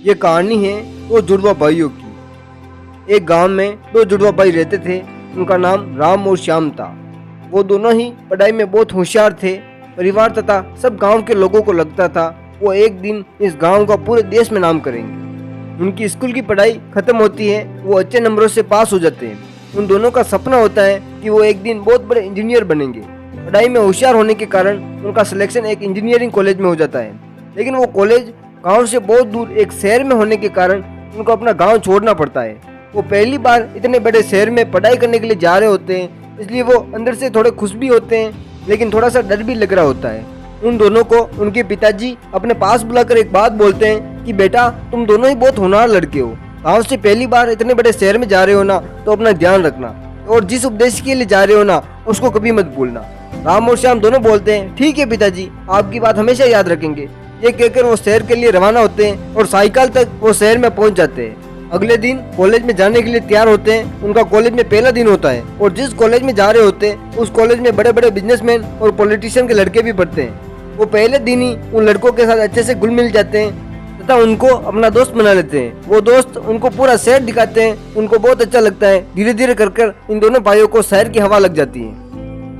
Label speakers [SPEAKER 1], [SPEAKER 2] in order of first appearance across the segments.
[SPEAKER 1] ये कहानी है दो जुड़वा भाइयों की। एक गांव में दो जुड़वा भाई रहते थे। उनका नाम राम और श्याम था। वो दोनों ही पढ़ाई में बहुत होशियार थे। परिवार तथा सब गांव के लोगों को लगता था वो एक दिन इस गांव का पूरे देश में नाम करेंगे। उनकी स्कूल की पढ़ाई खत्म होती है, वो अच्छे नंबरों से पास हो जाते हैं। उन दोनों का सपना होता है कि वो एक दिन बहुत बड़े इंजीनियर बनेंगे। पढ़ाई में होशियार होने के कारण उनका सिलेक्शन एक इंजीनियरिंग कॉलेज में हो जाता है, लेकिन वो कॉलेज गांव से बहुत दूर एक शहर में होने के कारण उनको अपना गांव छोड़ना पड़ता है। वो पहली बार इतने बड़े शहर में पढ़ाई करने के लिए जा रहे होते हैं, इसलिए वो अंदर से थोड़े खुश भी होते हैं, लेकिन थोड़ा सा डर भी लग रहा होता है। उन दोनों को उनके पिताजी अपने पास बुलाकर एक बात बोलते हैं कि बेटा, तुम दोनों ही बहुत होनहार लड़के हो। गाँव से पहली बार इतने बड़े शहर में जा रहे हो ना, तो अपना ध्यान रखना और जिस उद्देश्य के लिए जा रहे हो ना, उसको कभी मत भूलना। राम और श्याम दोनों बोलते हैं ठीक है पिताजी, आपकी बात हमेशा याद रखेंगे। ये कहकर वो शहर के लिए रवाना होते हैं और साइकिल तक वो शहर में पहुंच जाते हैं। अगले दिन कॉलेज में जाने के लिए तैयार होते हैं। उनका कॉलेज में पहला दिन होता है और जिस कॉलेज में जा रहे होते हैं उस कॉलेज में बड़े बड़े बिजनेसमैन और पॉलिटिशियन के लड़के भी पढ़ते हैं। वो पहले दिन ही उन लड़कों के साथ अच्छे से घुल मिल जाते हैं तथा उनको अपना दोस्त बना लेते हैं। वो दोस्त उनको पूरा शहर दिखाते हैं, उनको बहुत अच्छा लगता है। धीरे धीरे कर इन दोनों भाइयों को शहर की हवा लग जाती है।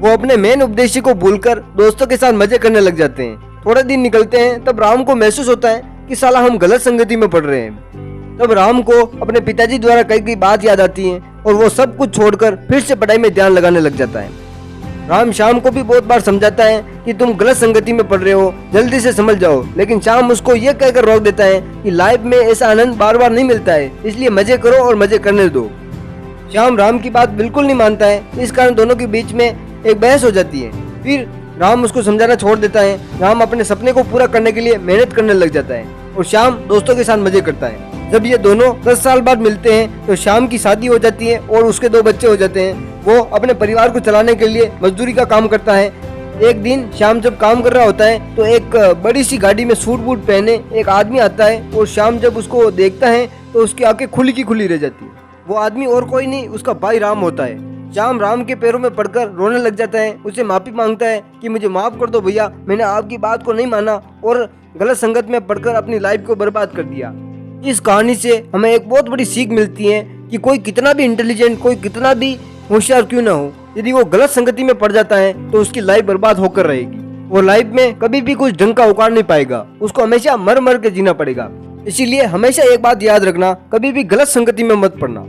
[SPEAKER 1] वो अपने मेन उद्देश्य को भूलकर दोस्तों के साथ मजे करने लग जाते हैं। थोड़े दिन निकलते हैं तब राम को महसूस होता है कि साला हम गलत संगति में पड़ रहे हैं। तब राम को अपने पिताजी द्वारा कही गई बात याद आती है और वो सब कुछ छोड़कर फिर से पढ़ाई में ध्यान लगाने लग जाता है। राम श्याम को भी बहुत बार समझाता है कि तुम गलत संगति में पड़ रहे हो, जल्दी से समझ जाओ, लेकिन श्याम उसको ये कहकर रोक देता है कि लाइफ में ऐसा आनंद बार बार नहीं मिलता है, इसलिए मजे करो और मजे करने दो। श्याम राम की बात बिल्कुल नहीं मानता है, इस कारण दोनों के बीच में एक बहस हो जाती है। फिर राम उसको समझाना छोड़ देता है। राम अपने सपने को पूरा करने के लिए मेहनत करने लग जाता है और श्याम दोस्तों के साथ मजे करता है। जब ये दोनों 10 साल बाद मिलते हैं तो श्याम की शादी हो जाती है और उसके 2 बच्चे हो जाते हैं। वो अपने परिवार को चलाने के लिए मजदूरी का काम करता है। एक दिन श्याम जब काम कर रहा होता है तो एक बड़ी सी गाड़ी में सूट बूट पहने एक आदमी आता है और श्याम जब उसको देखता है तो उसकी आंखें खुली की खुली रह जाती है। वो आदमी और कोई नहीं, उसका भाई राम होता है। श्याम राम के पैरों में पड़कर रोने लग जाता है, उससे माफी मांगता है कि मुझे माफ कर दो भैया, मैंने आपकी बात को नहीं माना और गलत संगत में पड़कर अपनी लाइफ को बर्बाद कर दिया। इस कहानी से हमें एक बहुत बड़ी सीख मिलती है कि कोई कितना भी इंटेलिजेंट, कोई कितना भी होशियार क्यों ना हो, यदि वो गलत संगति में पड़ जाता है तो उसकी लाइफ बर्बाद होकर रहेगी। वो लाइफ में कभी भी कुछ ढंग का उखाड़ नहीं पाएगा, उसको हमेशा मर मर के जीना पड़ेगा। इसीलिए हमेशा एक बात याद रखना, कभी भी गलत संगति में मत पड़ना।